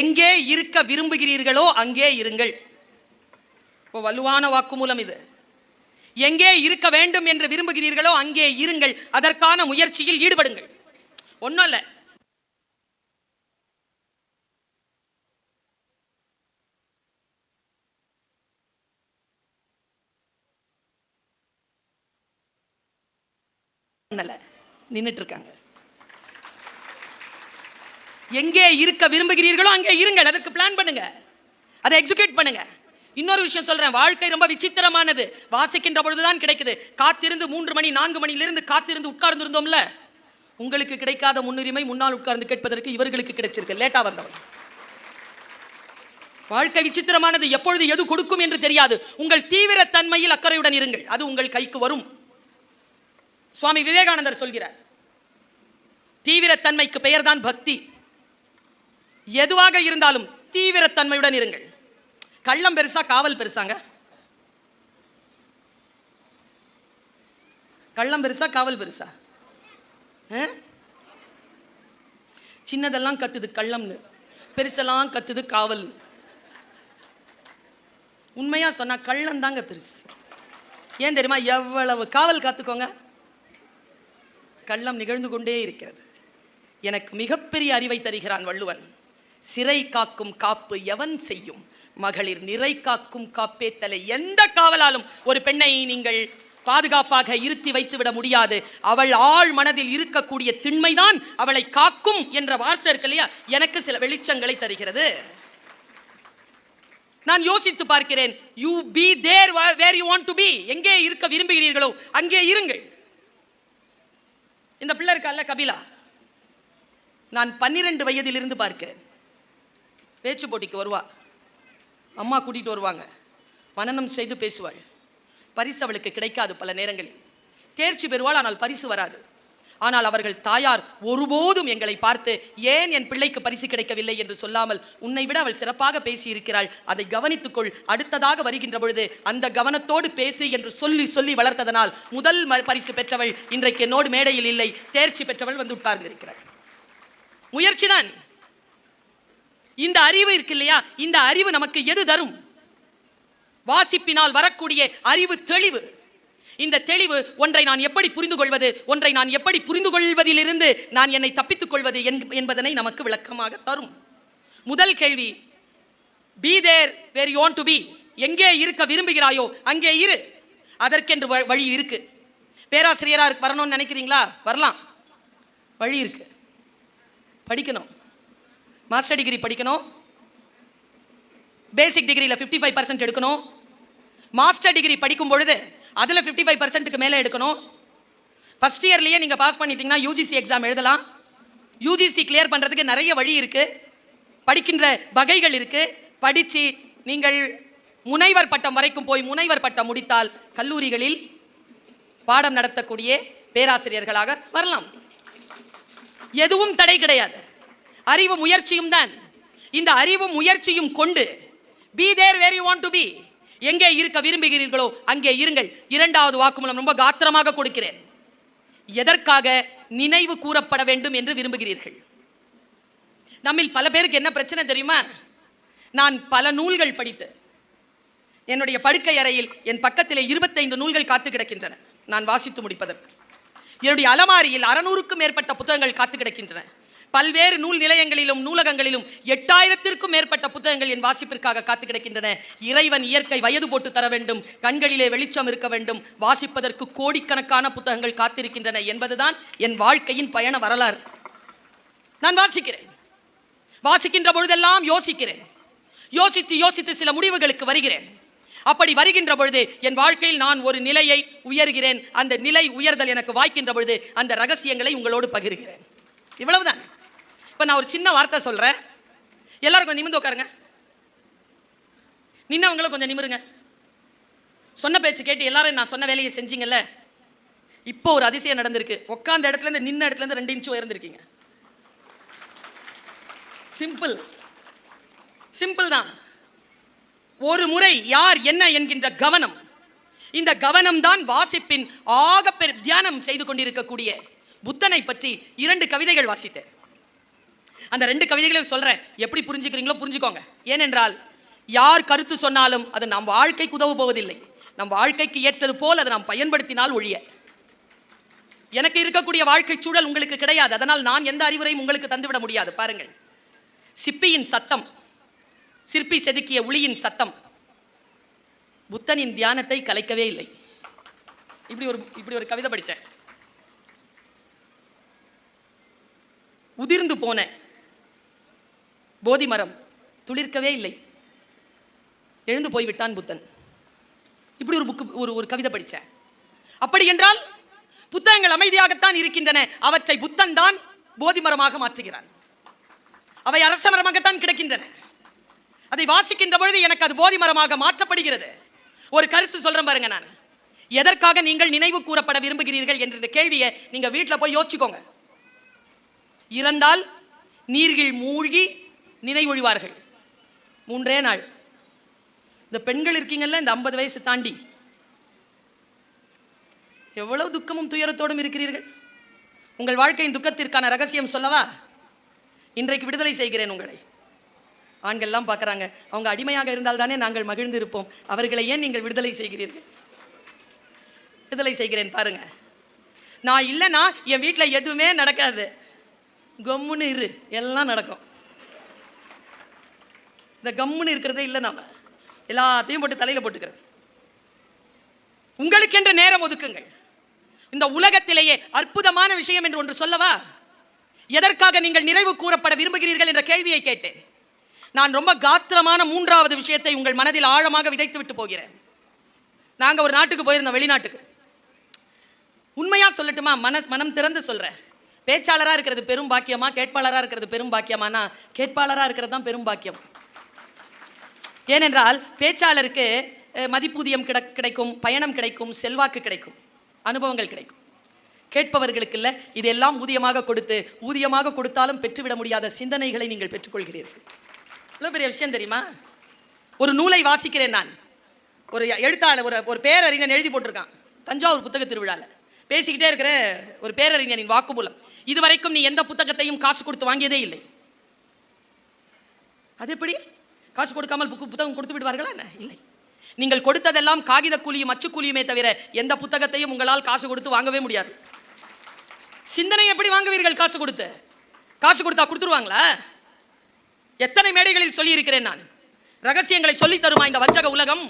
எங்கே இருக்க விரும்புகிறீர்களோ அங்கே இருங்கள். இப்போ வலுவான வாக்குமூலம் இது. எங்கே இருக்க வேண்டும் என்று விரும்புகிறீர்களோ அங்கே இருங்கள். அதற்கான முயற்சியில் ஈடுபடுங்கள். ஒன்றும் இல்லை, நின்னுட்டு இருக்காங்க. எங்கே இருக்க விரும்புகிறீர்களோ அங்கே இருங்கள். அதற்கு பிளான் பண்ணுங்க, அதை எக்ஸிக்யூட் பண்ணுங்க. இன்னொரு விஷயம் சொல்றேன், வாழ்க்கை ரொம்ப விசித்திரமானது. வாசிக்கின்ற பொழுதுதான் கிடைக்குது. காத்திருந்து 3 மணி 4 மணியிலிருந்து காத்திருந்து உட்கார்ந்து இருந்தோம்ல, உங்களுக்கு கிடைக்காத முன்னுரிமை முன்னால் உட்கார்ந்து கேட்பதற்கு இவர்களுக்கு கிடைச்சிருக்கு, லேட்டா வந்தவன். வாழ்க்கை விசித்திரமானது. எப்பொழுது எது கொடுக்கும் என்று தெரியாது. உங்கள் தீவிர தன்மையில் அக்கறையுடன் இருங்கள், அது உங்கள் கைக்கு வரும். சுவாமி விவேகானந்தர் சொல்கிறார், தீவிரத்தன்மைக்கு பெயர் தான் பக்தி. எதுவாக இருந்தாலும் தீவிரத்தன்மையுடன் இருங்கள். கள்ளம் பெருசா காவல் பெருசாங்க? கள்ளம் பெருசா காவல் பெருசா? சின்னதெல்லாம் கத்துது கள்ளம்னு, பெருசெல்லாம் கத்துது காவல். உண்மையா சொன்னா கள்ளம் தாங்க பெருசு. ஏன் தெரியுமா? எவ்வளவு காவல் காத்துக்கோங்க, கள்ளம் நிகழ்ந்து கொண்டே இருக்கிறது. எனக்கு மிகப்பெரிய அறிவை தருகிறான் வள்ளுவன். சிறை காக்கும் காப்பு எவன் செய்யும், மகளிர் நிறை காக்கும் காப்பே தலை. எந்த காவலாலும் ஒரு பெண்ணை நீங்கள் பாதுகாப்பாக இருத்தி வைத்து விட முடியாது. அவள் ஆழ் மனதில் இருக்கக்கூடிய திண்மைதான் அவளை காக்கும் என்ற வார்த்தை இருக்கு இல்லையா, எனக்கு சில வெளிச்சங்களை தருகிறது. நான் யோசித்து பார்க்கிறேன். You be there where you want to be. எங்கே இருக்க விரும்புகிறீர்களோ அங்கே இருங்கள். இந்த பிள்ளை இருக்கால கபிலா, நான் 12 வயதிலிருந்து பார்க்கிறேன். பேச்சு போட்டிக்கு வருவா, அம்மா கூட்டிட்டு வருவாங்க, மனனம் செய்து பேசுவாள். பரிசு அவளுக்கு கிடைக்காது, பல நேரங்களில் தேர்ச்சி பெறுவாள், ஆனால் பரிசு வராது. ஆனால் அவர்கள் தாயார் ஒருபோதும் எங்களை பார்த்து ஏன் என் பிள்ளைக்கு பரிசு கிடைக்கவில்லை என்று சொல்லாமல், உன்னை விட அவள் சிறப்பாக பேசி இருக்கிறாள், அதை கவனித்துக்கொள், அடுத்ததாக வருகின்ற பொழுது அந்த கவனத்தோடு பேசு என்று சொல்லி சொல்லி வளர்த்ததனால் முதல் பரிசு பெற்றவள் இன்றைக்கு என்னோடு மேடையில் இல்லை. தேர்ச்சி பெற்றவள் வந்து உட்கார்ந்து இருக்கிறாள். முயற்சிதான். இந்த அறிவு இருக்கு இல்லையா, இந்த அறிவு நமக்கு எது தரும்? வாசிப்பினால் வரக்கூடிய அறிவு தெளிவு. இந்த தெளிவு ஒன்றை நான் எப்படி புரிந்து கொள்வது, ஒன்றை நான் எப்படி புரிந்து கொள்வதிலிருந்து நான் என்னை தப்பித்துக் கொள்வது என்பதனை நமக்கு விளக்கமாக தரும். முதல் கேள்வி, be there where you want to be. எங்கே இருக்க விரும்புகிறாயோ அங்கே இரு. அதற்கென்று வழி இருக்கு. பேராசிரியராக வரணும்னு நினைக்கிறீங்களா? வரலாம், வழி இருக்கு. படிக்கணும், மாஸ்டர் டிகிரி படிக்கணும், பேசிக் டிகிரியில் 55% எடுக்கணும். மாஸ்டர் டிகிரி படிக்கும் பொழுது அதில் 55%க்கு மேலே எடுக்கணும். ஃபர்ஸ்ட் இயர்லேயே நீங்கள் பாஸ் பண்ணிட்டீங்கன்னா யூஜிசி எக்ஸாம் எழுதலாம். யூஜிசி கிளியர் பண்ணுறதுக்கு நிறைய வழி இருக்குது, படிக்கின்ற வகைகள் இருக்குது. படித்து நீங்கள் முனைவர் பட்டம் வரைக்கும் போய் முனைவர் பட்டம் முடித்தால் கல்லூரிகளில் பாடம் நடத்தக்கூடிய பேராசிரியர்களாக வரலாம். எதுவும் தடை கிடையாது, அறிவு முயற்சியும் தான். இந்த அறிவும் முயற்சியும் கொண்டு be there where you want to be. எங்கே இருக்க விரும்புகிறீர்களோ அங்கே இருங்கள். இரண்டாவது வாக்குமூலம் ரொம்ப காத்திரமாக கொடுக்கிறேன். எதற்காக நினைவு கூறப்பட வேண்டும் என்று விரும்புகிறீர்கள்? நம்மில் பல பேருக்கு என்ன பிரச்சனை தெரியுமா? நான் பல நூல்கள் படித்து என்னுடைய படுக்கை அறையில் என் பக்கத்திலே 25 நூல்கள் காத்து கிடக்கின்றன நான் வாசித்து முடிப்பதற்கு. என்னுடைய அலமாரியில் 600க்கும் மேற்பட்ட புத்தகங்கள் காத்து கிடக்கின்றன. பல்வேறு நூல் நிலையங்களிலும் நூலகங்களிலும் 8000த்திற்கும் மேற்பட்ட புத்தகங்கள் என் வாசிப்பிற்காக காத்து கிடக்கின்றன. இறைவன் இயற்கை வயது போட்டு தர வேண்டும், கண்களிலே வெளிச்சம் இருக்க வேண்டும், வாசிப்பதற்கு கோடிக்கணக்கான புத்தகங்கள் காத்திருக்கின்றன என்பதுதான் என் வாழ்க்கையின் பயண வரலாறு. நான் வாசிக்கிறேன், வாசிக்கின்ற பொழுதெல்லாம் யோசிக்கிறேன், யோசித்து யோசித்து சில முடிவுகளுக்கு வருகிறேன். அப்படி வருகின்ற பொழுது என் வாழ்க்கையில் நான் ஒரு நிலையை உயர்கிறேன். அந்த நிலை உயர்தல் எனக்கு வாய்க்கின்ற பொழுது அந்த ரகசியங்களை உங்களோடு பகிர்கிறேன். இவ்வளவுதான். இப்போ நான் ஒரு சின்ன வார்த்தை சொல்கிறேன், எல்லாரும் கொஞ்சம் நிமிர்ந்து உட்காருங்க. நின்னவங்களும் கொஞ்சம் நிமிருங்க. சொன்ன பேச்சு கேட்டு எல்லாரும் நான் சொன்ன வேலையை செஞ்சீங்கல்ல, இப்போ ஒரு அதிசயம் நடந்திருக்கு. உட்கார்ந்த இடத்துலேருந்து நின்ன இடத்துலேருந்து 2 இன்ச் உயர்ந்திருக்கீங்க. சிம்பிள், சிம்பிள் தான். ஒரு முறை யார் என்ன என்கின்ற கவனம், இந்த கவனம் தான் வாசிப்பின் தியானம் செய்து கொண்டிருக்கக்கூடிய புத்தனை பற்றி 2 கவிதைகள் வாசித்தேன். அந்த 2 கவிதைகளையும் சொல்றேன், எப்படி புரிஞ்சுக்கிறீங்களோ புரிஞ்சுக்கோங்க. ஏனென்றால் யார் கருத்து சொன்னாலும் அது நம் வாழ்க்கைக்கு உதவ போவதில்லை. நம் வாழ்க்கைக்கு ஏற்றது போல் அதை நாம் பயன்படுத்தினால் ஒழிய. எனக்கு இருக்கக்கூடிய வாழ்க்கை சூழல் உங்களுக்கு கிடையாது, அதனால் நான் எந்த அறிவுரையும் உங்களுக்கு தந்துவிட முடியாது. பாருங்கள், சிப்பியின் சத்தம், சிற்பி செதுக்கிய உளியின் சத்தம் புத்தனின் தியானத்தை கலைக்கவே இல்லை. இப்படி ஒரு கவிதை படித்தேன். உதிர்ந்து போன போதி மரம் துளிர்க்கவே இல்லை, எழுந்து போய்விட்டான் புத்தன். இப்படி ஒரு கவிதை படித்தேன். அப்படி என்றால் புத்தகங்கள் அமைதியாகத்தான் இருக்கின்றன, அவற்றை புத்தன் தான் போதி மரமாக மாற்றுகிறான். அவை அரச மரமாகத்தான் கிடக்கின்றன. அதை வாசிக்கின்ற பொழுது எனக்கு அது போதி மரமாக மாற்றப்படுகிறது. ஒரு கருத்து சொல்றேன் பாருங்க, நான் எதற்காக நீங்கள் நினைவு கூறப்பட விரும்புகிறீர்கள் என்ற கேள்வியை நீங்க வீட்டில் போய் யோசிச்சுக்கோங்க. இறந்தால் நீர்கள் மூழ்கி நினைவொழிவார்கள். 3 நாள். இந்த பெண்கள் இருக்கீங்கல்ல, இந்த 50 வயசு தாண்டி எவ்வளவு துக்கமும் துயரத்தோடும் இருக்கிறீர்கள். உங்கள் வாழ்க்கையின் துக்கத்திற்கான ரகசியம் சொல்லவா? இன்றைக்கு விடுதலை செய்கிறேன் உங்களை. ஆண்கள்லாம் பார்க்குறாங்க, அவங்க அடிமையாக இருந்தால் தானே நாங்கள் மகிழ்ந்து இருப்போம், அவர்களை ஏன் நீங்கள் விடுதலை செய்கிறீர்கள்? விடுதலை செய்கிறேன் பாருங்க. நான் இல்லைன்னா என் வீட்டில் எதுவுமே நடக்காது, கம்முன்னு இரு, எல்லாம் நடக்கும். இந்த கம்முன்னு இருக்கிறதே இல்லை, நாம எல்லாத்தையும் போட்டு தலையில் போட்டுக்கிறது. உங்களுக்கென்ற நேரம் ஒதுக்குங்கள். இந்த உலகத்திலேயே அற்புதமான விஷயம் என்று ஒன்று சொல்லவா? எதற்காக நீங்கள் நிறைவு கூறப்பட விரும்புகிறீர்கள் என்ற கேள்வியை கேட்டேன். நான் ரொம்ப காத்திரமான 3வது விஷயத்தை உங்கள் மனதில் ஆழமாக விதைத்து விட்டு போகிறேன். நாங்கள் ஒரு நாட்டுக்கு போயிருந்தோம், வெளிநாட்டுக்கு. உண்மையா சொல்லட்டுமா, மனம் திறந்து சொல்றேன். பேச்சாளராக இருக்கிறது பெரும் பாக்கியமா, கேட்பாளராக இருக்கிறது பெரும் பாக்கியமானா கேட்பாளராக இருக்கிறது தான் பெரும் பாக்கியம். ஏனென்றால் பேச்சாளருக்கு மதிப்பூதியம் கிடைக்கும், பயணம் கிடைக்கும், செல்வாக்கு கிடைக்கும், அனுபவங்கள் கிடைக்கும். கேட்பவர்களுக்கு இல்லை, இதெல்லாம் ஊதியமாக கொடுத்தாலும் பெற்றுவிட முடியாத சிந்தனைகளை நீங்கள் பெற்றுக்கொள்கிறீர்கள். இவ்வளோ பெரிய விஷயம் தெரியுமா? ஒரு நூலை வாசிக்கிறேன் நான். ஒரு எழுத்தாளர், ஒரு பேரறிஞன் எழுதி போட்டிருக்கான் தஞ்சாவூர் புத்தக திருவிழாவில். பேசிக்கிட்டே இருக்கிற ஒரு பேரறிஞனின் வாக்குமூலம். இதுவரைக்கும் நீ எந்த புத்தகத்தையும் காசு கொடுத்து வாங்கியதே இல்லை. அது எப்படி? காசு கொடுக்காமல் புத்தகம் கொடுத்து விடுவார்களா? இல்லை. நீங்கள் கொடுத்ததெல்லாம் காகித கூலியும் அச்சுக்கூலியுமே தவிர எந்த புத்தகத்தையும் உங்களால் காசு கொடுத்து வாங்கவே முடியாது. சிந்தனை எப்படி வாங்குவீர்கள்? காசு கொடுத்து. காசு கொடுத்தா கொடுத்துருவாங்களா? எத்தனை மேடைகளில் சொல்லி இருக்கிறேன் நான். ரகசியங்களை சொல்லி தருமா இந்த வஞ்சக உலகம்?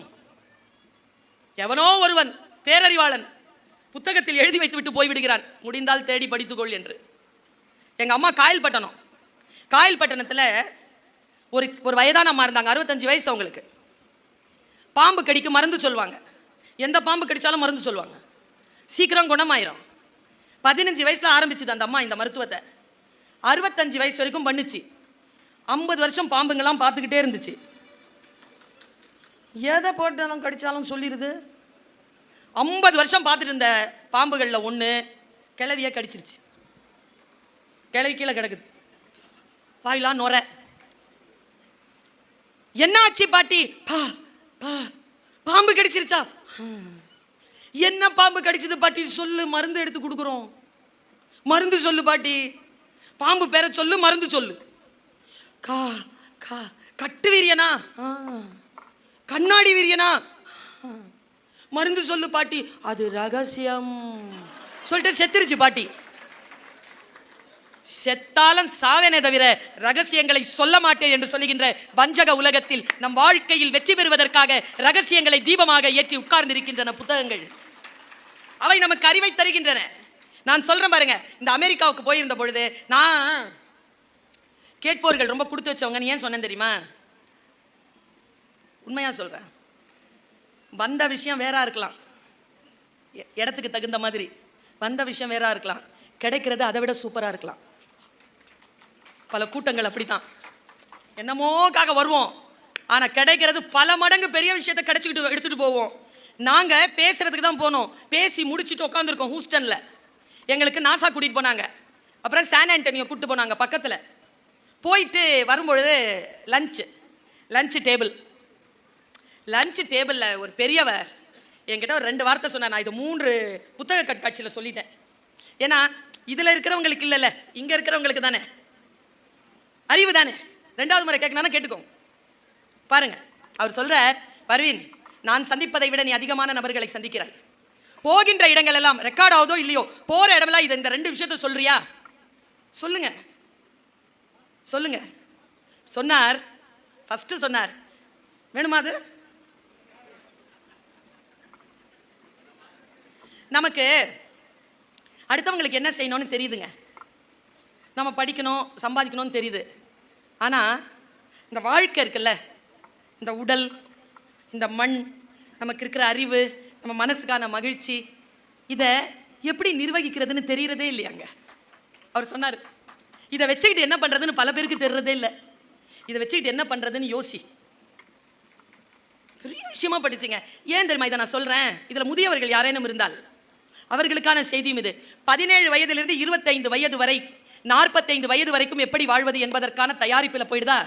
எவனோ ஒருவன் பேரறிவாளன் புத்தகத்தில் எழுதி வைத்து விட்டு போய்விடுகிறான், முடிந்தால் தேடி படித்துக்கொள் என்று. எங்க அம்மா காயல்பட்டணத்தில் ஒரு வயதான அம்மா இருந்தாங்க, 65 வயசு அவங்களுக்கு. பாம்பு கடிக்கு மருந்து சொல்லுவாங்க, எந்த பாம்பு கடிச்சாலும் மருந்து சொல்லுவாங்க, சீக்கிரம் குணமாயிரும். 15 வயசுல ஆரம்பிச்சுது அந்த அம்மா இந்த மருத்துவத்தை. 65 வயசு வரைக்கும் பண்ணுச்சு. 50 வருஷம் பாம்புங்கெல்லாம் பார்த்துக்கிட்டே இருந்துச்சு. எதை போட்டாலும் கடிச்சாலும் சொல்லிடுது. 50 வருஷம் பார்த்துட்டு இருந்த பாம்புகளில் ஒன்று கிளவியை கடிச்சிருச்சு. கிளவி கீழே கிடக்குது, வாயிலாம் நுர. என்ன ஆச்சு பாட்டி? பாம்பு கடிச்சிருச்சா? என்ன பாம்பு கடிச்சது பாட்டி? சொல்லு, மருந்து எடுத்து கொடுக்குறோம். மருந்து சொல்லு பாட்டி, பாம்பு பேரை சொல்லு, மருந்து சொல்லு. கட்டு வீரியனா? கண்ணாடி வீரியனா? மருந்து சொல்லு பாட்டி. அது ரகசியம் சொல்லிட்டு செத்துருச்சு பாட்டி. செத்தாலும் சாவேனே தவிர ரகசியங்களை சொல்ல மாட்டேன் என்று சொல்லுகின்ற வஞ்சக உலகத்தில் நம் வாழ்க்கையில் வெற்றி பெறுவதற்காக ரகசியங்களை தீபமாக ஏற்றி உட்கார்ந்திருக்கின்றன புத்தகங்கள். அவை நமக்கு அறிவை தருகின்றன. நான் சொல்றேன் பாருங்க, இந்த அமெரிக்காவுக்கு போயிருந்த பொழுது நான் கேட்போர்கள் ரொம்ப கொடுத்து வச்சவங்க. ஏன் சொன்னேன் தெரியுமா? உண்மையா சொல்றேன். வந்த விஷயம் வேறா இருக்கலாம், இடத்துக்கு தகுந்த மாதிரி வந்த விஷயம் வேறா இருக்கலாம், கிடைக்கிறது அதை விட சூப்பரா இருக்கலாம். பல கூட்டங்கள் அப்படித்தான், என்னமோக்காக வருவோம், ஆனா கிடைக்கிறது பல மடங்கு பெரிய விஷயத்தை கிடைச்சிக்கிட்டு எடுத்துட்டு போவோம். நாங்க பேசுறதுக்கு தான் போனோம், பேசி முடிச்சுட்டு உட்காந்துருக்கோம் ஹூஸ்டன்ல. எங்களுக்கு நாசா கூட்டிட்டு போனாங்க, அப்புறம் சான் ஆண்டனியோ கூட்டிட்டு போனாங்க பக்கத்துல. போயிட்டு வரும்பொழுது லஞ்ச் டேபிளில் ஒரு பெரியவர் என்கிட்ட ஒரு 2 வார்த்தை சொன்னார். நான் இது 3 புத்தக கண்காட்சியில் சொல்லிட்டேன். ஏன்னா இதில் இருக்கிறவங்களுக்கு இல்லைல்ல, இங்கே இருக்கிறவங்களுக்கு தானே. அறிவு தானே. ரெண்டாவது முறை கேட்கணும் கேட்டுக்கோங்க. பாருங்க, அவர் சொல்றார், பர்வீன், நான் சந்திப்பதை விட நீ அதிகமான நபர்களை சந்திக்கிறாய். போகின்ற இடங்கள் எல்லாம் ரெக்கார்ட் ஆகுதோ இல்லையோ, போற இடமெல்லாம் இந்த 2 விஷயத்தை சொல்றியா? சொல்லுங்க சொல்லுங்க. சொன்னார், ஃபர்ஸ்ட் சொன்னார், வேணுமா அது? நமக்கு அடுத்தவங்களுக்கு என்ன செய்யணும்னு தெரியுதுங்க. நம்ம படிக்கணும், சம்பாதிக்கணும்னு தெரியுது. ஆனால் இந்த வாழ்க்கை இருக்குல்ல, இந்த உடல், இந்த மண், நமக்கு இருக்கிற அறிவு, நம்ம மனசுக்கான மகிழ்ச்சி, இதை எப்படி நிர்வகிக்கிறதுன்னு தெரியறதே இல்லையாங்க. அவர் சொன்னார், இதை வச்சுக்கிட்டு என்ன பண்ணுறதுன்னு பல பேருக்கு தெரியறதே இல்லை. இதை வச்சுக்கிட்டு என்ன பண்ணுறதுன்னு யோசி. பெரிய விஷயமா படிச்சுங்க. ஏன் தெரியுமா இதை நான் சொல்கிறேன்? இதில் முதியவர்கள் யாரேனும் இருந்தால் அவர்களுக்கான செய்தியும் இது. 17 வயதிலிருந்து 25 வயது வரை, 45 வயது வரைக்கும் எப்படி வாழ்வது என்பதற்கான தயாரிப்பில் போயிடுதா?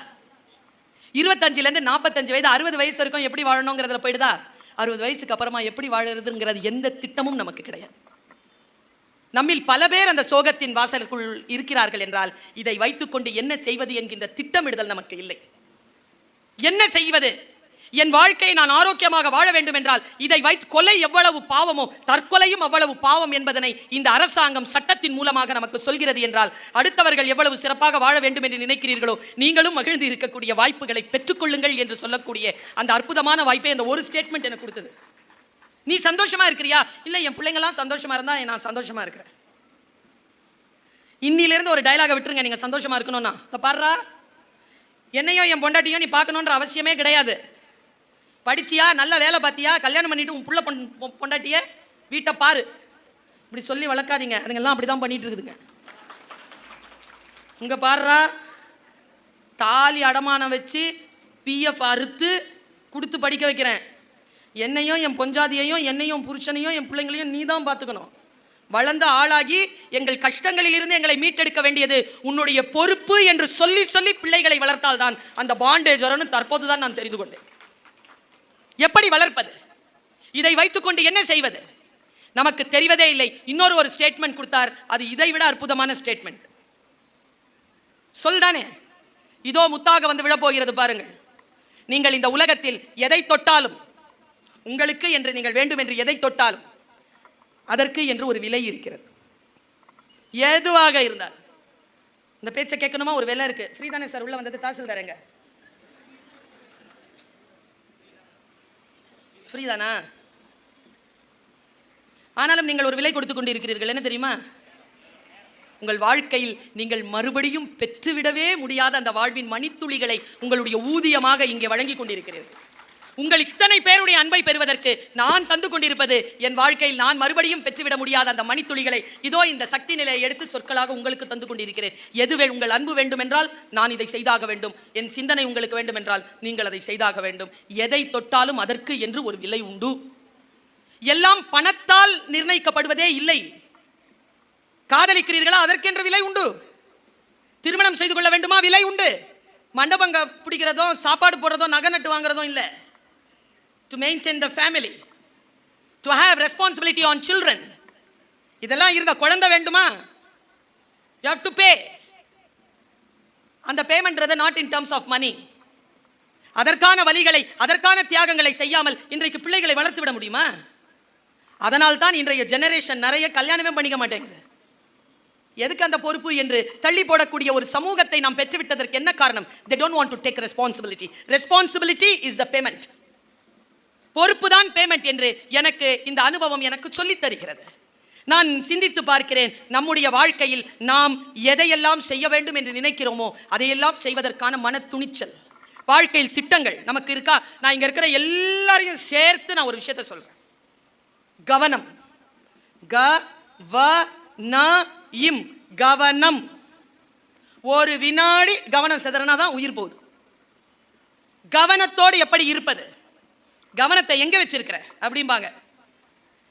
25லேருந்து 45 வயது, 60 வயசு வரைக்கும் எப்படி வாழணுங்கிறதுல போயிடுதா? 60 வயசுக்கு அப்புறமா எப்படி வாழறதுங்கிறது எந்த திட்டமும் நமக்கு கிடையாது. நம்மில் பல பேர் அந்த சோகத்தின் வாசலுக்குள் இருக்கிறார்கள் என்றால் இதை வைத்துக்கொண்டு என்ன செய்வது என்கின்ற திட்டமிடுதல் நமக்கு இல்லை. என்ன செய்வது? என் வாழ்க்கையை நான் ஆரோக்கியமாக வாழ வேண்டும் என்றால் இதை வைத்து கொலை எவ்வளவு பாவமோ தற்கொலையும் அவ்வளவு பாவம் என்பதனை இந்த அரசாங்கம் சட்டத்தின் மூலமாக நமக்கு சொல்கிறது என்றால் அடுத்தவர்கள் எவ்வளவு சிறப்பாக வாழ வேண்டும் என்று நினைக்கிறீர்களோ நீங்களும் மகிழ்ந்து இருக்கக்கூடிய வாய்ப்புகளை பெற்றுக்கொள்ளுங்கள் என்று சொல்லக்கூடிய அந்த அற்புதமான வாய்ப்பை அந்த ஒரு ஸ்டேட்மெண்ட் எனக்கு கொடுத்தது. நீ சந்தோஷமா இருக்கிறியா? இல்லை, என் பிள்ளைங்களாம் சந்தோஷமா இருந்தா நான் சந்தோஷமா இருக்கிறேன். இன்னிலிருந்து ஒரு டயலாக விட்டுருங்க, நீங்க சந்தோஷமா இருக்கணும்னா. பாடுறா, என்னையும் என் பொண்டாட்டியும் நீ பார்க்கணுன்ற அவசியமே கிடையாது. படிச்சியா, நல்ல வேலை பார்த்தியா, கல்யாணம் பண்ணிட்டு உன் புள்ள பொண்டாட்டிய வீட்டை பாரு, இப்படி சொல்லி வளர்க்காதீங்க. அதுங்கெல்லாம் அப்படிதான் பண்ணிட்டு இருக்குதுங்க. இங்க பாடுறா, தாலி அடமானம் வச்சு பிஎஃப் அறுத்து கொடுத்து படிக்க வைக்கிறேன். என்னையும் என் பொஞ்சாதியையும் என்னையும் புருஷனையும் என் பிள்ளைங்களையும் நீ தான் பார்த்துக்கணும். வளர்ந்த ஆளாகி எங்கள் கஷ்டங்களில் இருந்து எங்களை மீட்டெடுக்க வேண்டியது உன்னுடைய பொறுப்பு என்று சொல்லி சொல்லி பிள்ளைகளை வளர்த்தால் தான் அந்த பாண்டேஜ் வரும்னு தற்போதுதான் நான் தெரிந்து கொண்டேன். எப்படி வளர்ப்பது? இதை வைத்துக்கொண்டு என்ன செய்வது? நமக்கு தெரிவதே இல்லை. இன்னொரு ஸ்டேட்மெண்ட் கொடுத்தார், அது இதை விட அற்புதமான ஸ்டேட்மெண்ட். சொல்தானே, இதோ முத்தாக வந்து விழப்போகிறது பாருங்கள். நீங்கள் இந்த உலகத்தில் எதை தொட்டாலும், உங்களுக்கு என்று நீங்கள் வேண்டும் என்று எதை தொட்டாலும் அதற்கு என்று ஒரு விலை இருக்கிறது. எதுவாக இருந்தால். இந்த பேச்சை கேட்கணுமா? ஒரு விலை இருக்கு. ஃப்ரீ தானே சார்? உள்ள வந்தது தாசில்தாரங்க ஃப்ரீ தானா? ஆனாலும் நீங்கள் ஒரு விலை கொடுத்து கொண்டு இருக்கிறீர்கள். என்ன தெரியுமா? உங்கள் வாழ்க்கையில் நீங்கள் மறுபடியும் பெற்றுவிடவே முடியாத அந்த வாழ்வின் மணித்துளிகளை உங்களுடைய ஊதியமாக இங்கே வழங்கி கொண்டிருக்கிறீர்கள். உங்கள் இத்தனை பேருடைய அன்பை பெறுவதற்கு நான் தந்து கொண்டிருப்பது என் வாழ்க்கையில் நான் மறுபடியும் பெற்றுவிட முடியாத அந்த மணித்துளிகளை இதோ இந்த சக்தி நிலையை எடுத்து சொற்களாக உங்களுக்கு தந்து கொண்டிருக்கிறேன். உங்கள் அன்பு வேண்டும் என்றால் நான் இதை செய்தாக வேண்டும். என் சிந்தனை உங்களுக்கு வேண்டும் என்றால் நீங்கள் அதை செய்தாக வேண்டும். எதை தொட்டாலும் அதற்கு என்று ஒரு விலை உண்டு. எல்லாம் பணத்தால் நிர்ணயிக்கப்படுவதே இல்லை. காதலிக்கிறீர்களா? அதற்கென்ற விலை உண்டு. திருமணம் செய்து கொள்ள வேண்டுமா? விலை உண்டு. மண்டபங்க பிடிக்கிறதோ, சாப்பாடு போடுறதோ, நகை நட்டு வாங்குறதோ இல்லை. To maintain the family, to have responsibility on children, இதெல்லாம் இருந்த குழந்தை வேண்டுமா? You have to pay. அந்த பேமெண்ட்றது not in terms of money. அதற்கான வழிகளை, அதற்கான தியாகங்களை செய்யாமல் இன்றைக்கு பிள்ளைகளை வளர்த்து விட முடியுமா? அதனால் தான் இன்றைய ஜெனரேஷன் நிறைய கல்யாணமே பண்ணிக்க மாட்டேங்குது. எதுக்கு அந்த பொறுப்பு என்று தள்ளி போடக்கூடிய ஒரு சமூகத்தை நாம் பெற்றுவிட்டதற்கு என்ன காரணம்? They don't want to take responsibility. Responsibility is the payment. பொறுப்பு தான் பேமெண்ட் என்று எனக்கு இந்த அனுபவம் எனக்கு சொல்லித் தருகிறது. நான் சிந்தித்து பார்க்கிறேன், நம்முடைய வாழ்க்கையில் நாம் எதையெல்லாம் செய்ய வேண்டும் என்று நினைக்கிறோமோ அதையெல்லாம் செய்வதற்கான மன துணிச்சல், வாழ்க்கையில் திட்டங்கள் நமக்கு இருக்கா? நான் இங்க இருக்கிற எல்லாரையும் சேர்த்து நான் ஒரு விஷயத்தை சொல்றேன். கவனம். கவனம். ஒரு வினாடி கவனம் சிதறனாதான் உயிர் போகுது. கவனத்தோடு எப்படி இருப்பது? கவனத்தை எங்க வச்சிருக்கிற அப்படிம்பாங்க.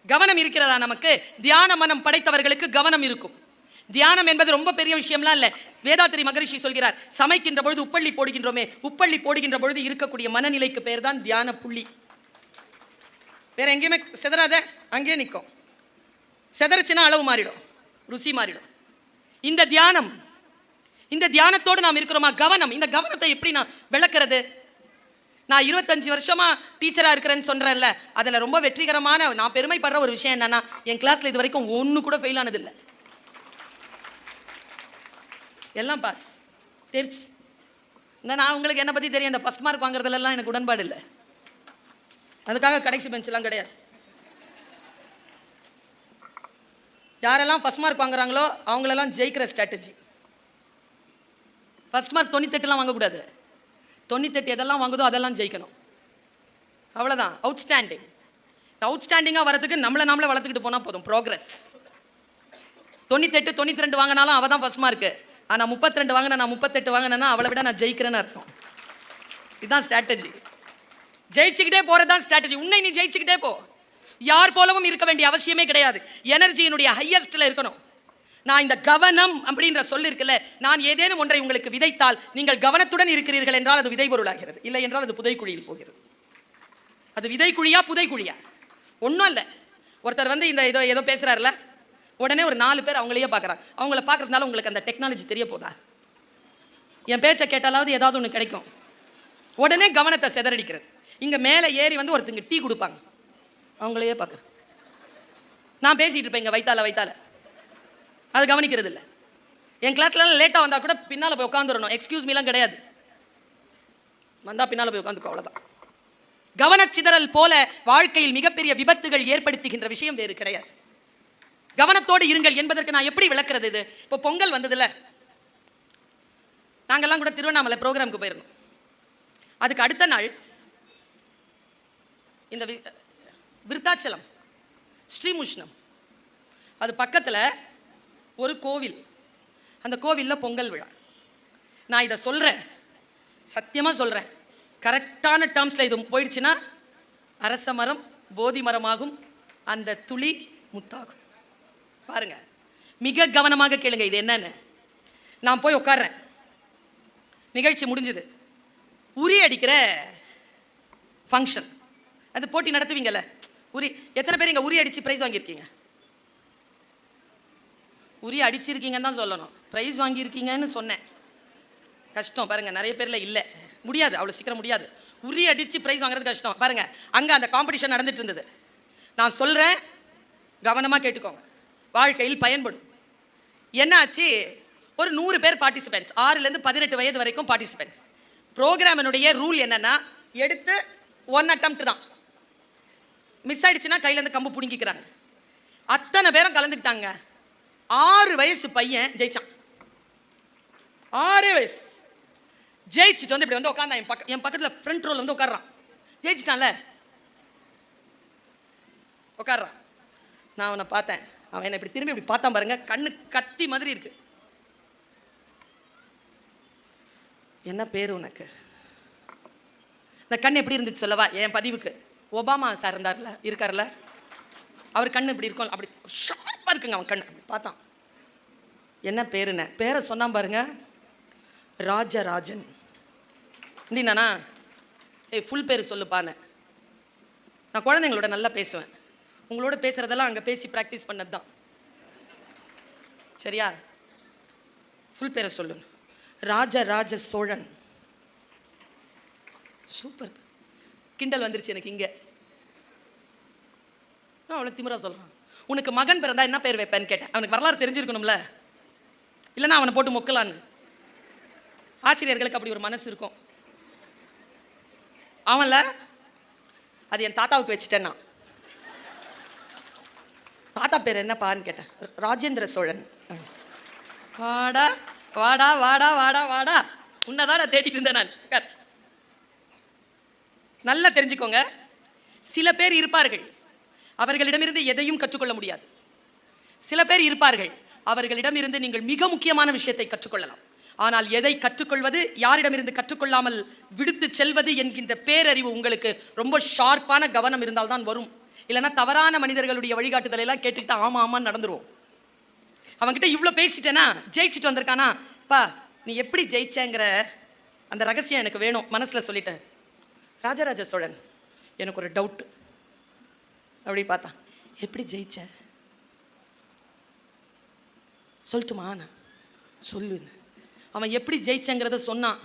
கவனம் இருக்கிறதா நமக்கு? தியான மனம் படைத்தவர்களுக்கு கவனம் இருக்கும். தியானம் என்பது ரொம்ப பெரிய விஷயம்லாம் இல்லை. வேதாத்திரி மகரிஷி சொல்கிறார், சமைக்கின்ற பொழுது உப்பள்ளி போடுகின்றோமே, உப்பள்ளி போடுகின்ற பொழுது இருக்கக்கூடிய மனநிலைக்கு பேர் தான் தியான புள்ளி. வேற எங்கேயுமே சிதறாத, அங்கேயே நிற்கும். சிதறச்சுன்னா அளவு மாறிடும், ருசி மாறிடும். இந்த தியானம் இந்த தியானத்தோடு நாம் இருக்கிறோமா? கவனம். இந்த கவனத்தை எப்படி நான் விளக்குறது? நான் 25 வருஷமா டீச்சரா இருக்கிறேன்னு சொல்றேன்ல, அதுல ரொம்ப வெற்றிகரமான நான் பெருமைப்படுற ஒரு விஷயம் என்னன்னா, என் கிளாஸ்ல இது வரைக்கும் ஒண்ணு கூட ஃபெயில் ஆனது இல்லை. எல்லாம் பாஸ், தெரிச்சு. நான் உங்களுக்கு என்ன பத்தி தெரியும், இந்த ஃபர்ஸ்ட் மார்க் வாங்குறதுலாம் எனக்கு உடன்பாடு இல்லை. அதுக்காக கடைசி பெஞ்ச்லாம் கிடையாது. யாரெல்லாம் ஃபர்ஸ்ட் மார்க் வாங்குறாங்களோ அவங்களெல்லாம் ஜெயிக்கிற ஸ்ட்ராட்டஜி. ஃபர்ஸ்ட் மார்க் 98லாம் வாங்கக்கூடாது. 98 எதெல்லாம் வாங்குதோ அதெல்லாம் ஜெயிக்கணும். அவ்வளோதான். அவுட்ஸ்டாண்டிங். அவுட்ஸ்டாண்டிங்காக வரதுக்கு நம்மளை வளர்த்துக்கிட்டு போனால் போதும். ப்ரோக்ரஸ். 98 92 வாங்கினாலும் அவள் தான் ஃபர்ஸ்ட் மார்க்கு. ஆனால் 32 வாங்கினா, நான் 38 வாங்கினேன்னா அவளை விட நான் ஜெயிக்கிறேன்னு அர்த்தம். இதுதான் ஸ்ட்ராட்டஜி. ஜெயிச்சுக்கிட்டே போகிறது தான் ஸ்ட்ராட்டஜி. உன்னை நீ ஜெயிச்சுக்கிட்டே போ. யார் போலவும் இருக்க வேண்டிய அவசியமே கிடையாது. எனர்ஜியினுடைய ஹையஸ்ட்ல இருக்கணும். நான் இந்த கவனம் அப்படின்ற சொல் இருக்குல்ல, நான் ஏதேனும் ஒன்றை உங்களுக்கு விதைத்தால் நீங்கள் கவனத்துடன் இருக்கிறீர்கள் என்றால் அது விதை பொருளாகிறது. இல்லை என்றால் அது புதைக்குழியில் போகிறது. அது விதைக்குழியா புதைக்குழியா ஒன்றும் இல்லை. ஒருத்தர் வந்து இந்த ஏதோ பேசுறாருல, உடனே ஒரு 4 பேர் அவங்களையே பார்க்குறாங்க. அவங்கள பார்க்கறதுனால உங்களுக்கு அந்த டெக்னாலஜி தெரிய போதா? என் பேச்சை கேட்டாலாவது ஏதாவது ஒன்று கிடைக்கும். உடனே கவனத்தை சிதறடிக்கிறது. இங்கே மேலே ஏறி வந்து ஒருத்தங்க டீ கொடுப்பாங்க, அவங்களையே பார்க்குறேன். நான் பேசிகிட்டு இருப்பேன் இங்கே வைத்தால அது கவனிக்கிறது இல்லை. என் கிளாஸ்லாம் லேட்டாக வந்தால் கூட பின்னால் போய் உட்காந்துடணும். எக்ஸ்கியூஸ் மீலாம் கிடையாது. வந்தால் பின்னால் போய் உட்காந்துக்கோ, அவ்வளோதான். கவனச்சிதறல் போல வாழ்க்கையில் மிகப்பெரிய விபத்துகள் ஏற்படுத்துகின்ற விஷயம் வேறு கிடையாது. கவனத்தோடு இருங்கள் என்பதற்கு நான் எப்படி விளக்குறது? இது இப்போ பொங்கல் வந்ததுல, நாங்கள்லாம் கூட திருவண்ணாமலை ப்ரோக்ராமுக்கு போயிருந்தோம். அதுக்கு அடுத்த நாள் இந்த விருத்தாச்சலம் ஸ்ரீமுஷ்ணம், அது பக்கத்தில் ஒரு கோவில். அந்த கோவிலில் பொங்கல் விழா. நான் இதை சொல்கிறேன், சத்தியமாக சொல்கிறேன், கரெக்டான டேர்ம்ஸில் இது போயிடுச்சுன்னா அரச மரம் போதி மரமாகும், அந்த துளி முத்தாகும். பாருங்க, மிக கவனமாக கேளுங்க இது என்னன்னு. நான் போய் உட்கார்றேன், நிகழ்ச்சி முடிஞ்சது, உரி அடிக்கிற ஃபங்க்ஷன். அது போட்டி நடத்துவீங்கல்ல, உரி. எத்தனை பேர் இங்கே உரி அடித்து ப்ரைஸ் வாங்கியிருக்கீங்க? உரி அடிச்சிருக்கீங்கன்னு தான் சொல்லணும். ப்ரைஸ் வாங்கியிருக்கீங்கன்னு சொன்னேன். கஷ்டம் பாருங்க, நிறைய பேரில் இல்லை, முடியாது, அவ்வளோ சீக்கிரம் முடியாது. உரி அடித்து ப்ரைஸ் வாங்குறது கஷ்டம். பாருங்க, அங்கே அந்த காம்படிஷன் நடந்துட்டு இருந்தது. நான் சொல்கிறேன், கவனமாக கேட்டுக்கோங்க, வாழ்க்கையில் பயன்படும். என்னாச்சு, ஒரு 100 பேர் பார்ட்டிசிபென்ட்ஸ், 6லேருந்து 18 வயது வரைக்கும் பார்ட்டிசிபென்ட்ஸ். ப்ரோக்ராமினுடைய ரூல் என்னன்னா, எடுத்து 1 அட்டம்ப்ட் தான். மிஸ் ஆயிடுச்சுன்னா கையிலேருந்து கம்பு பிடுங்கிக்கிறாங்க. அத்தனை பேரும் கலந்துக்கிட்டாங்க. 6 வயசு பையன் ஜெயிச்சான். 6 வயசு ஜெயிச்சுட்டு வந்து இப்படி வந்து உட்காந்தான். என் பக்கத்தில் ஃப்ரண்ட் ரோல் வந்து உட்காடுறான். ஜெயிச்சிட்டான்ல, உட்காடுறான். நான் அவனை பார்த்தேன். அவன் என்னை இப்படி திரும்பி இப்படி பார்த்தான் பாருங்க, கண்ணு கத்தி மாதிரி இருக்கு. என்ன பேர் உனக்கு? இந்த கண் எப்படி இருந்துச்சு சொல்லவா? என் பதிவுக்கு ஒபாமா சார் இருக்கார்ல, அவர் கண்ணு இப்படி இருக்கும், அப்படி ஷார்ப்பாக இருக்குங்க. அவன் கண்ணு பார்த்தான். என்ன பேருன்னு பேரை சொன்னான் பாருங்க, ராஜராஜன். அப்படின்னா ஃபுல் பேர் சொல்லுப்பான்னு. நான் குழந்தைங்களோட நல்லா பேசுவேன். உங்களோட பேசுறதெல்லாம் அங்கே பேசி ப்ராக்டிஸ் பண்ணது தான். சரியா? ஃபுல் பேரை சொல்லு. ராஜராஜ சோழன். சூப்பர். கிண்டல் வந்துருச்சு எனக்கு இங்கே. நான் அவளை திமிரா சொல்கிறான். உனக்கு மகன் பிறந்தா என்ன பேர் வைப்பேன்னு கேட்டேன். அவனுக்கு வரலாறு தெரிஞ்சிருக்கணும்ல, இல்லைன்னா அவனை போட்டு மொக்கலான்னு. ஆசிரியர்களுக்கு அப்படி ஒரு மனசு இருக்கும். அவன்ல அது என் தாத்தாவுக்கு வச்சுட்டேன். நான் தாத்தா பேர் என்னப்பான்னு கேட்டேன். ராஜேந்திர சோழன். வாடா வாடா வாடா வாடா வாடா, உன்னதான் நான் தேடிட்டு இருந்தேன் நான். நல்லா தெரிஞ்சுக்கோங்க, சில பேர் இருப்பார்கள், அவர்களிடமிருந்து எதையும் கற்றுக்கொள்ள முடியாது. சில பேர் இருப்பார்கள், அவர்களிடமிருந்து நீங்கள் மிக முக்கியமான விஷயத்தை கற்றுக்கொள்ளலாம். ஆனால் எதை கற்றுக்கொள்வது, யாரிடமிருந்து கற்றுக்கொள்ளாமல் விடுத்து செல்வது என்கின்ற பேரறிவு உங்களுக்கு ரொம்ப ஷார்ப்பான கவனம் இருந்தால்தான் வரும். இல்லைன்னா தவறான மனிதர்களுடைய வழிகாட்டுதலை எல்லாம் கேட்டுக்கிட்டு ஆமா ஆமான்னு நடந்துருவோம். அவன்கிட்ட இவ்வளோ பேசிட்டேனா, ஜெயிச்சுட்டு வந்திருக்கானா, பா நீ எப்படி ஜெயிச்சேங்கிற அந்த ரகசியம் எனக்கு வேணும் மனசில் சொல்லிட்டேன். ராஜராஜ சோழன், எனக்கு ஒரு டவுட்டு. அப்படி பார்த்தான். எப்படி ஜெயிச்ச சொல்லட்டுமா? நான் சொல்லுன்னு. அவன் எப்படி ஜெயிச்சங்கிறத சொன்னான்.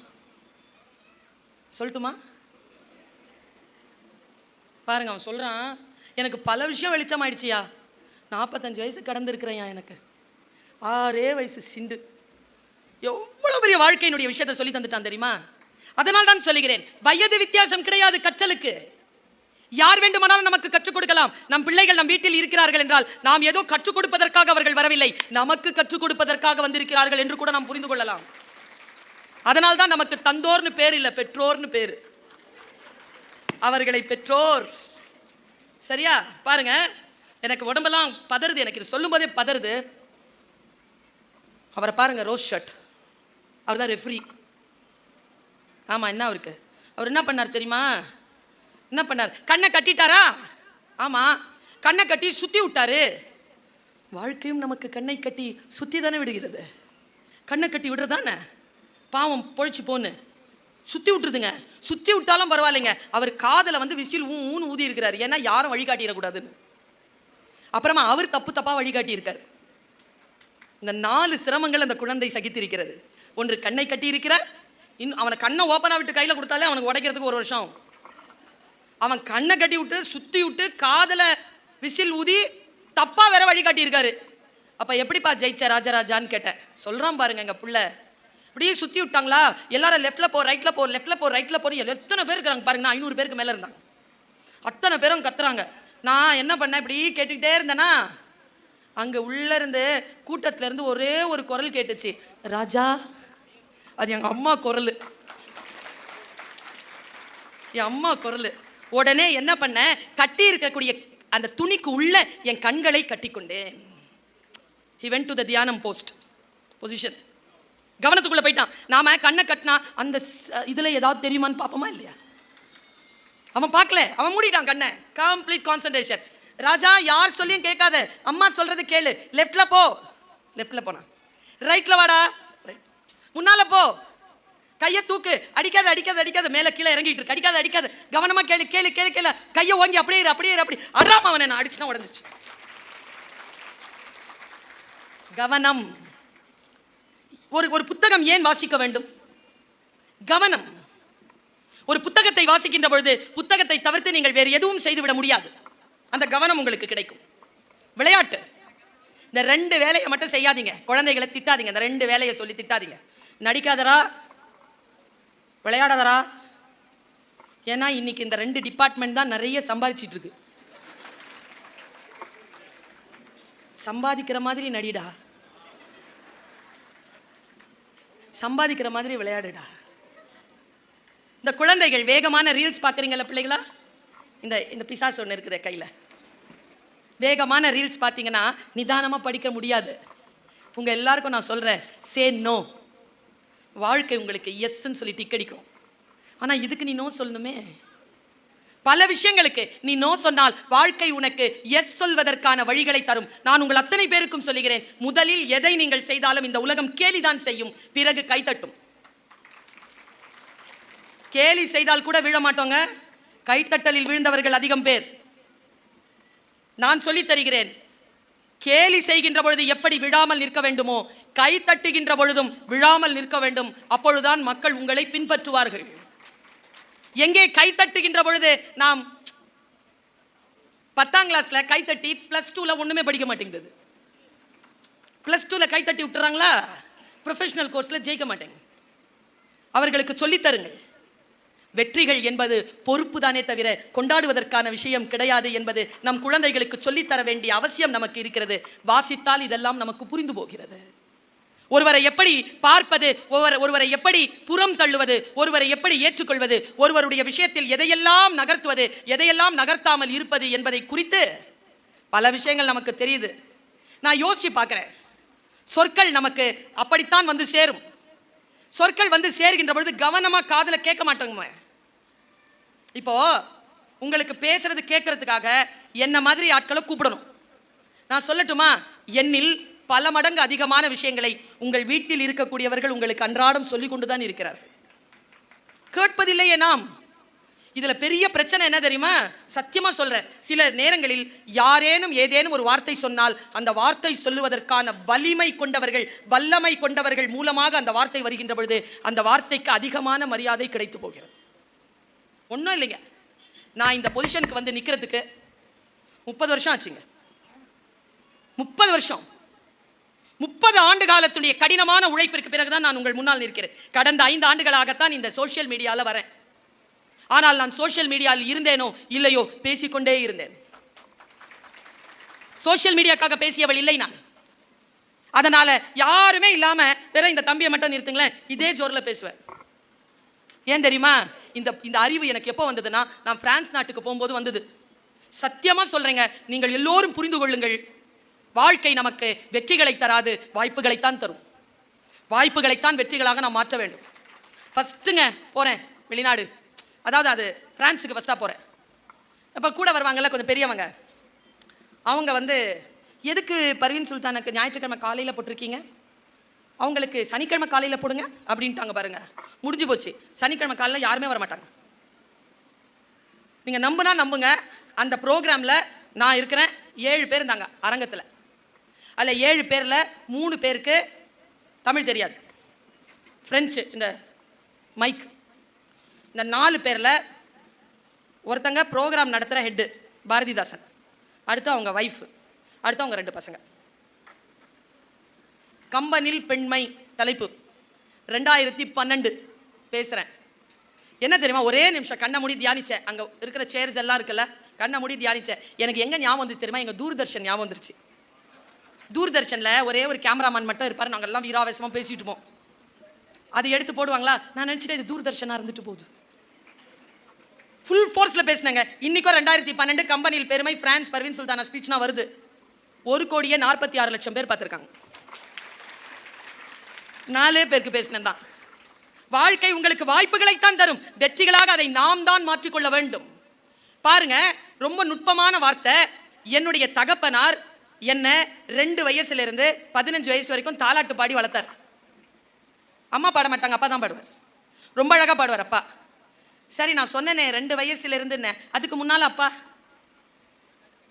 சொல்லட்டுமா? பாருங்க, அவன் சொல்றான், எனக்கு பல விஷயம் வெளிச்சம் ஆயிடுச்சியா, 45 வயசு கடந்திருக்கிறேன், எனக்கு 6 வயசு சிண்டு, எவ்வளவு பெரிய வாழ்க்கையினுடைய விஷயத்தை சொல்லி தந்துட்டான் தெரியுமா? அதனால் தான் சொல்லுகிறேன், வயது வித்தியாசம் கிடையாது கற்றலுக்கு. யார் வேண்டுமானாலும் நமக்கு கற்றுக் கொடுக்கலாம். நம் பிள்ளைகள் நம் வீட்டில் இருக்கிறார்கள் என்றால் நாம் ஏதோ கற்றுக் கொடுப்பதற்காக அவர்கள் வரவில்லை, நமக்கு கற்றுக் கொடுப்பதற்காக வந்திருக்கிறார்கள் என்று கூட நாம் புரிந்து கொள்ளலாம். அதனால் தான் நமக்கு தந்தோர்னு பேர் இல்லை, பெற்றோர்னு பேரு. அவர்களை பெற்றோர். சரியா? பாருங்க, எனக்கு உடம்பெல்லாம் பதறுது, எனக்கு இது சொல்லும் போதே பதறுது. அவரை பாருங்க, ரோஸ் ஷர்ட், அவர் தான் ரெஃப்ரி. ஆமா, என்ன அவருக்கு, அவர் என்ன பண்ணார் தெரியுமா? என்ன பண்ணார்? கண்ணை கட்டிட்டாரா? ஆமா, கண்ணை கட்டி சுத்தி விட்டாரு. வாழ்க்கையும் நமக்கு கண்ணை கட்டி சுத்தி தானே விடுகிறது. கண்ணை கட்டி விடுறதானே பாவம், பொழிச்சு போன்னு சுத்தி விட்டுருதுங்க. சுத்தி விட்டாலும் பரவாயில்லைங்க, அவர் காதல வந்து விசில் ஊன்னு ஊதி இருக்கிறார், ஏன்னா யாரும் வழிகாட்டிடக்கூடாதுன்னு. அப்புறமா அவர் தப்பு தப்பா வழிகாட்டி இருக்கார். இந்த 4 சிரமங்கள் அந்த குழந்தை சகித்திருக்கிறது. ஒன்று, கண்ணை கட்டி இருக்கிறார். இன்னும் அவனை கண்ணை ஓப்பனா விட்டு கையில கொடுத்தாலே அவனுக்கு உடைக்கிறதுக்கு 1 வருஷம். அவன் கண்ணை கட்டி விட்டு சுத்தி விட்டு காதல விசில் ஊதி தப்பா வேற வழிகாட்டி இருக்காரு. அப்ப எப்படிப்பா ஜெயிச்ச ராஜராஜான்னு கேட்டேன். சொல்றான் பாருங்க, எங்க புள்ள அப்படியே சுத்தி விட்டாங்களா, எல்லாரும் லெஃப்ட்ல போ, ரைட்ல போ, லெஃப்ட்ல போ, ரைட்ல போ, எத்தனை பேர் இருக்கிறாங்க பாருங்க, 500 பேருக்கு மேல இருந்தாங்க. அத்தனை பேரும் கத்துறாங்க. நான் என்ன பண்ணேன், இப்படி கேட்டுக்கிட்டே இருந்தேன்னா, அங்க உள்ள இருந்து கூட்டத்துல இருந்து ஒரே ஒரு குரல் கேட்டுச்சு, ராஜா. அது எங்க அம்மா குரல், என் அம்மா குரல். உடனே என்ன பண்ண, கட்டி இருக்கக்கூடிய அந்த துணிக்கு உள்ள என் கண்களை கட்டிக்கொண்டேன். He went to the தியானம் போஸ்ட் பொசிஷன். கவனத்துக்குள்ள போயிட்டான். நாம கண்ணை கட்டினா அந்த இதுல ஏதாவது தெரியுமான்னு பார்ப்போமா இல்லையா? அவன் பார்க்கல, அவன் மூடிட்டான் கண்ணை. Complete concentration. ராஜா, யார் சொல்லியும் கேட்காத, அம்மா சொல்றது கேளு. லெஃப்ட்ல போ, லெஃப்ட்ல போனா. ரைட்ல வாடா, முன்னால போ, கையை தூக்கு, அடிக்காத அடிக்காத அடிக்காத, மேல கீழே இறங்கிட்டு இருக்கு, அடிக்காத அடிக்காத, கவனமா கேளு கேளு கேளு கேளு, கையை ஓங்கி அப்படியே அப்படியே அப்படி அடாம அவனை நான் அடிச்சுனா உடஞ்சிச்சு. கவனம். ஒரு புத்தகம் ஏன் வாசிக்க வேண்டும்? கவனம். ஒரு புத்தகத்தை வாசிக்கின்ற பொழுது புத்தகத்தை தவிர்த்து நீங்கள் வேறு எதுவும் செய்துவிட முடியாது. அந்த கவனம் உங்களுக்கு கிடைக்கும். விளையாட்டு, இந்த 2 வேலையை மட்டும் செய்யாதீங்க. குழந்தைகளை திட்டாதீங்க, இந்த 2 வேலையை சொல்லி திட்டாதீங்க. நடிக்காதரா, விளையாடாதரா. ஏன்னா இன்னைக்கு இந்த 2 டிபார்ட்மெண்ட் தான் நிறைய சம்பாதிச்சிட்டு இருக்கு. சம்பாதிக்கிற மாதிரி நடிடா, சம்பாதிக்கிற மாதிரி விளையாடுடா. இந்த குழந்தைகள் வேகமான ரீல்ஸ் பார்க்குறீங்களா பிள்ளைகளா? இந்த பிசாசு ஒன்று இருக்குது கையில். வேகமான ரீல்ஸ் பார்த்தீங்கன்னா நிதானமாக படிக்க முடியாது. உங்கள் எல்லாருக்கும் நான் சொல்கிறேன், சே நோ. வாழ்க்கை உங்களுக்கு எஸ்ன்னு சொல்லி டிக்கடிக்கும். ஆனால் இதுக்கு நீ நோ சொல்லணுமே. பல விஷயங்களுக்கு நீ நோ சொன்னால் வாழ்க்கை உனக்கு எஸ் சொல்வதற்கான வழிகளை தரும். நான் உங்கள் அத்தனை பேருக்கும் சொல்லுகிறேன், முதலில் எதை நீங்கள் செய்தாலும் இந்த உலகம் கேலிதான் செய்யும், பிறகு கைத்தட்டும். கேலி செய்தால் கூட விழ மாட்டோங்க, கைத்தட்டலில் விழுந்தவர்கள் அதிகம் பேர். நான் சொல்லித் தருகிறேன், கேலி செய்கின்ற பொழுது எப்படி விழாமல் நிற்க வேண்டுமோ, கை தட்டுகின்ற பொழுதும் விழாமல் நிற்க வேண்டும். அப்பொழுதுதான் மக்கள் உங்களை பின்பற்றுவார்கள். எங்கே கை தட்டுகின்ற பொழுது, நாம் 10ஆம் கிளாஸ்ல கைத்தட்டி +2ல ஒண்ணுமே படிக்க மாட்டேங்குது. +2ல கைத்தட்டி விட்டுறாங்களா, ப்ரொஃபஷனல் கோர்ஸ்ல ஜெயிக்க மாட்டேங்க. அவர்களுக்கு சொல்லித் தருங்கள். வெற்றிகள் என்பது பொறுப்பு தானே தவிர கொண்டாடுவதற்கான விஷயம் கிடையாது என்பது நம் குழந்தைகளுக்கு சொல்லித்தர வேண்டிய அவசியம் நமக்கு இருக்கிறது. வாசித்தால் இதெல்லாம் நமக்கு புரிந்து போகிறது. ஒருவரை எப்படி பார்ப்பது, ஒருவரை எப்படி புறம் தள்ளுவது, ஒருவரை எப்படி ஏற்றுக்கொள்வது, ஒருவருடைய விஷயத்தில் எதையெல்லாம் நகர்த்துவது, எதையெல்லாம் நகர்த்தாமல் இருப்பது என்பதை குறித்து பல விஷயங்கள் நமக்கு தெரியுது. நான் யோசிச்சு பார்க்கிறேன், சொற்கள் நமக்கு அப்படித்தான் வந்து சேரும். சொற்கள் வந்து சேர்கின்ற பொழுது கவனமா காதுல கேட்க மாட்டோங்க. இப்போ உங்களுக்கு பேசுறது கேட்கறதுக்காக என்ன மாதிரி ஆட்களை கூப்பிடணும். நான் சொல்லட்டுமா, என்னில் பல மடங்கு அதிகமான விஷயங்களை உங்கள் வீட்டில் இருக்கக்கூடியவர்கள் உங்களுக்கு அன்றாடம் சொல்லிக் கொண்டுதான் இருக்கிறார்கள். கேட்பதில்லையே நாம். இதுல பெரிய பிரச்சனை என்ன தெரியுமா? சத்தியமா சொல்றேன், சில நேரங்களில் யாரேனும் ஏதேனும் ஒரு வார்த்தை சொன்னால் அந்த வார்த்தை சொல்லுவதற்கான வலிமை கொண்டவர்கள், வல்லமை கொண்டவர்கள் மூலமாக அந்த வார்த்தை வருகின்ற பொழுது அந்த வார்த்தைக்கு அதிகமான மரியாதை கிடைத்து போகிறது. ஒன்றும் இல்லைங்க, நான் இந்த பொசிஷனுக்கு வந்து நிற்கிறதுக்கு 30 வருஷம் ஆச்சுங்க. 30 வருஷம், 30 ஆண்டு காலத்துடைய கடினமான உழைப்பிற்கு பிறகுதான் நான் உங்கள் முன்னால் நிற்கிறேன். கடந்த 5 ஆண்டுகளாகத்தான் இந்த சோஷியல் மீடியாவில் வரேன். ஆனால் நான் சோஷியல் மீடியாவில் இருந்தேனோ இல்லையோ பேசிக்கொண்டே இருந்தேன். சோஷியல் மீடியாக்காக பேசியவள் இல்லை நான். அதனால யாருமே இல்லாம வேற இந்த தம்பியை மட்டும் நிறுத்துங்களேன், இதே ஜோர்ல பேசுவேன். ஏன் தெரியுமா? இந்த அறிவு எனக்கு எப்போ வந்ததுன்னா, நான் பிரான்ஸ் நாட்டுக்கு போகும்போது வந்தது. சத்தியமா சொல்றேங்க, நீங்கள் எல்லோரும் புரிந்து கொள்ளுங்கள், வாழ்க்கை நமக்கு வெற்றிகளை தராது, வாய்ப்புகளைத்தான் தரும். வாய்ப்புகளைத்தான் வெற்றிகளாக நாம் மாற்ற வேண்டும். ஃபர்ஸ்ட்டுங்க போறேன் வெளிநாடு, அதாவது அது பிரான்ஸுக்கு ஃபர்ஸ்ட்டாக போகிறேன். இப்போ கூட வருவாங்கல்ல கொஞ்சம் பெரியவங்க, அவங்க வந்து எதுக்கு பர்வீன் சுல்தானுக்கு ஞாயிற்றுக்கிழமை காலையில் போட்டிருக்கீங்க, அவங்களுக்கு சனிக்கிழமை காலையில் போடுங்க அப்படின்ட்டாங்க. பாருங்க, முடிஞ்சு போச்சு. சனிக்கிழமை காலையில் யாருமே வரமாட்டாங்க. நீங்கள் நம்புனா நம்புங்க, அந்த ப்ரோக்ராமில் நான் இருக்கிறேன். 7 பேர் இருந்தாங்க அரங்கத்தில். அதில் 7 பேரில் 3 பேருக்கு தமிழ் தெரியாது, ஃப்ரெஞ்சு இந்த மைக். இந்த 4 பேரில் ஒருத்தங்க ப்ரோக்ராம் நடத்துகிற ஹெட்டு பாரதிதாசன், அடுத்து அவங்க ஒய்ஃப், அடுத்து அவங்க 2 பசங்க. கம்பனில் பெண்மை தலைப்பு 2012 பேசுகிறேன். என்ன தெரியுமா, ஒரே நிமிஷம் கண்ணை மூடி தியானிச்சேன். அங்கே இருக்கிற சேர்ஸ் எல்லாம் இருக்குல்ல, கண்ணை மூடி தியானிச்சேன். எனக்கு எங்கே ஞாபகம் வந்துச்சு தெரியுமா? எங்கள் தூர்தர்ஷன் ஞாபகம் வந்துருச்சு. தூர்தர்ஷனில் ஒரே ஒரு கேமராமேன் மட்டும் இருப்பார். நாங்கள் எல்லாம் வீராவேசமாக பேசிட்டு இருப்போம். அது எடுத்து போடுவாங்களா, நான் நினச்சிட்டேன் இது தூர்தர்ஷனாக இருந்துட்டு போகுது. ஃபுல் ஃபோர்ஸில் பேசினாங்க. இன்றைக்கும் 2012 கம்பெனியில் பெருமை பிரான்ஸ் பர்வீன் சுல்தானா ஸ்பீச்னா வருது. 1,46,00,000 பேர் பார்த்துருக்காங்க. 4 பேருக்கு பேசினேன் தான். வாழ்க்கை உங்களுக்கு வாய்ப்புகளைத்தான் தரும், வெற்றிகளாக அதை நாம் தான் மாற்றிக்கொள்ள வேண்டும். பாருங்க, ரொம்ப நுட்பமான வார்த்தை. என்னுடைய தகப்பனார் என்ன 2 வயசுலேருந்து 15 வயசு வரைக்கும் தாலாட்டு பாடி வளர்த்தார். அம்மா பாட மாட்டாங்க, அப்பா தான் பாடுவார். ரொம்ப அழகாக பாடுவார் அப்பா. சரி, நான் சொன்னேனே 2 வயசுலேருந்து, அதுக்கு முன்னால் அப்பா,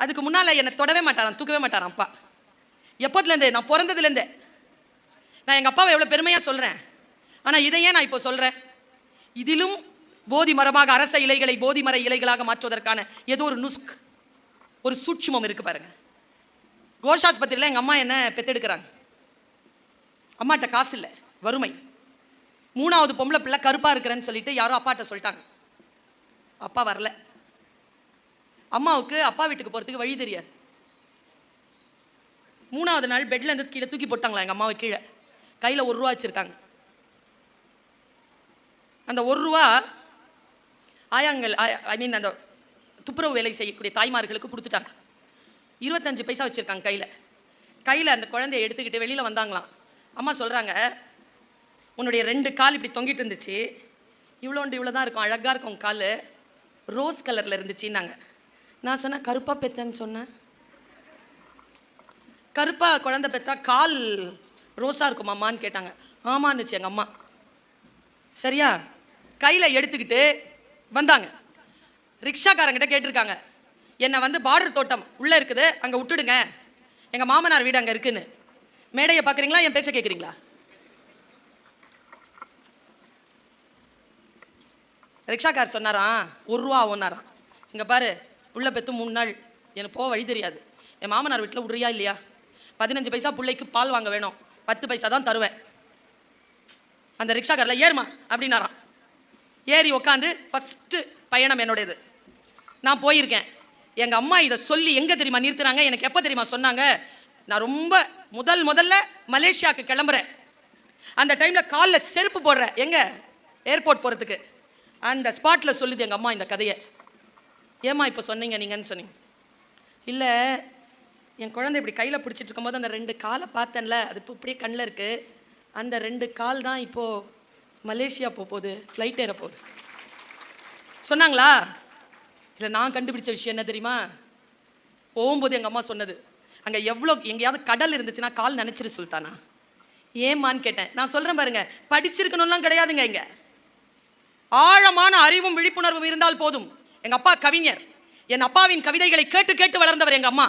அதுக்கு முன்னால் என்னை தொடவே மாட்டாராம், தூக்கவே மாட்டாராம் அப்பா. எப்போதுலேருந்து? நான் பிறந்ததுலேருந்தே. நான் எங்கள் அப்பாவை எவ்வளோ பெருமையாக சொல்கிறேன். ஆனால் இதையே நான் இப்போ சொல்கிறேன். இதிலும் போதி மரமாக அரச இலைகளை போதி மர இலைகளாக மாற்றுவதற்கான ஏதோ ஒரு நுஸ்க், ஒரு சூட்சுமம் இருக்குது பாருங்க. கோஷாஸ்பத்திரியில் எங்கள் அம்மா என்ன பெற்றெடுக்கிறாங்க. அம்மாட்ட காசு இல்லை, வறுமை. 3வது பொம்பளை பிள்ளை கருப்பாக இருக்கிறேன்னு சொல்லிட்டு யாரோ அப்பாட்ட சொல்லிட்டாங்க. அப்பா வரல. அம்மாவுக்கு அப்பா வீட்டுக்கு போகிறதுக்கு வழி தெரியாது. 3வது நாள் பெட்ல இருந்து கீழே தூக்கி போட்டாங்களா எங்கள் அம்மாவை கீழே. கையில் 1 ரூபா வச்சுருக்காங்க. அந்த 1 ரூபா ஆயாங்கள், ஐ மீன் அந்த துப்புரவு வேலை செய்யக்கூடிய தாய்மார்களுக்கு கொடுத்துட்டாங்க. 25 பைசா வச்சுருக்காங்க கையில். அந்த குழந்தைய எடுத்துக்கிட்டு வெளியில் வந்தாங்களாம். அம்மா சொல்கிறாங்க, உன்னுடைய 2 கால் இப்படி தொங்கிட்டு இருந்துச்சு, இவ்வளோ தான் இருக்கும், அழகாக இருக்கும் உன் கால், ரோஸ் கலரில் இருந்துச்சுன்னாங்க. நான் சொன்னேன், கருப்பாக பெத்தேன்னு சொன்னேன். கருப்பாக குழந்தை பெற்றா கால் ரோஸாக இருக்குமாம்மான்னு கேட்டாங்க. ஆமான்னுச்சு எங்கள் அம்மா. சரியா? கையில் எடுத்துக்கிட்டு வந்தாங்க. ரிக்ஷாக்காரங்கிட்ட கேட்டிருக்காங்க, என்னை வந்து பார்டர் தோட்டம் உள்ளே இருக்குது, அங்கே விட்டுடுங்க, எங்கள் மாமனார் வீடு அங்கே இருக்குன்னு. மேடையை பார்க்குறீங்களா, என் பேச்சை கேட்குறீங்களா? ரிக்ஷாக்கார் சொன்னாராம், 1 ரூபா ஆகும்னாராம். இங்கே பாரு, புள்ள பெற்று 3 நாள், எனக்கு போக வழி தெரியாது, என் மாமனார் வீட்டில் விட்றியா இல்லையா? 15 பைசா பிள்ளைக்கு பால் வாங்க வேணும், 10 பைசா தான் தருவேன். அந்த ரிக்ஷாக்காரில் ஏறுமா அப்படின்னாராம். ஏறி உட்காந்து ஃபஸ்ட்டு பயணம் என்னுடையது. நான் போயிருக்கேன். எங்கள் அம்மா இதை சொல்லி எங்கே தெரியுமா நிறுத்துனாங்க? எனக்கு எப்போ தெரியுமா சொன்னாங்க? நான் ரொம்ப முதல்ல மலேசியாவுக்கு கிளம்புறேன். அந்த டைமில் காலில் செருப்பு போடுறேன், எங்கே ஏர்போர்ட் போகிறதுக்கு. அந்த ஸ்பாட்டில் சொல்லுது எங்கள் அம்மா இந்த கதையை. ஏம்மா இப்போ சொன்னீங்க நீங்கன்னு சொன்னீங்க. இல்லை, என் குழந்தை இப்படி கையில் பிடிச்சிட்டு இருக்கும்போது அந்த 2 காலை பார்த்தேன்ல, அது இப்போ இப்படியே கண்ணில் இருக்குது. அந்த 2 கால் தான் இப்போது மலேசியா போகுது, ஃப்ளைட் ஏற போகுது சொன்னாங்களா? இல்லை, நான் கண்டுபிடிச்ச விஷயம் என்ன தெரியுமா? போகும்போது எங்கள் அம்மா சொன்னது, அங்கே எங்கேயாவது கடல் இருந்துச்சுன்னா கால் நினச்சிரு சுல்தானா. ஏமான்னு கேட்டேன். நான் சொல்கிறேன் பாருங்க, படிச்சிருக்கணும்லாம் கிடையாதுங்க. இங்கே ஆழமான அறிவும் விழிப்புணர்வும் இருந்தால் போதும். எங்க அப்பா கவிஞர். என் அப்பாவின் கவிதைகளை கேட்டு கேட்டு வளர்ந்தவர் எங்க அம்மா.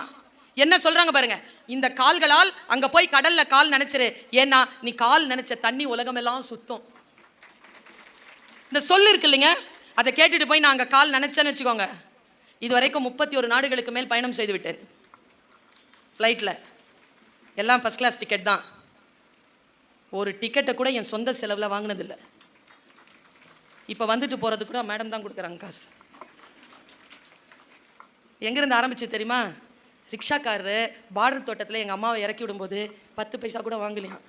என்ன சொல்றாங்க பாருங்க, இந்த கால்களால் அங்க போய் கடல்ல கால் நினைச்சிரு, ஏன்னா நீ கால் நினைச்ச தண்ணி உலகமெல்லாம் சுத்தம். இந்த சொல்லு இருக்கு இல்லைங்க, அதை கேட்டுட்டு போய் நான் அங்க கால் நினைச்சேன்னு வச்சுக்கோங்க, இது வரைக்கும் 31 நாடுகளுக்கு மேல் பயணம் செய்து விட்டேன். ஃப்ளைட்டில் எல்லாம் ஃபர்ஸ்ட் கிளாஸ் டிக்கெட் தான். ஒரு டிக்கெட்டை கூட என் சொந்த செலவில் வாங்கினதில்லை. இப்போ வந்துட்டு போகிறது கூட மேடம் தான் கொடுக்குறாங்க காசு. எங்கேருந்து ஆரம்பிச்சு தெரியுமா? ரிக்ஷாக்காரரு பார்டர் தோட்டத்தில் எங்கள் அம்மாவை இறக்கி விடும்போது 10 பைசா கூட வாங்கலையாம்.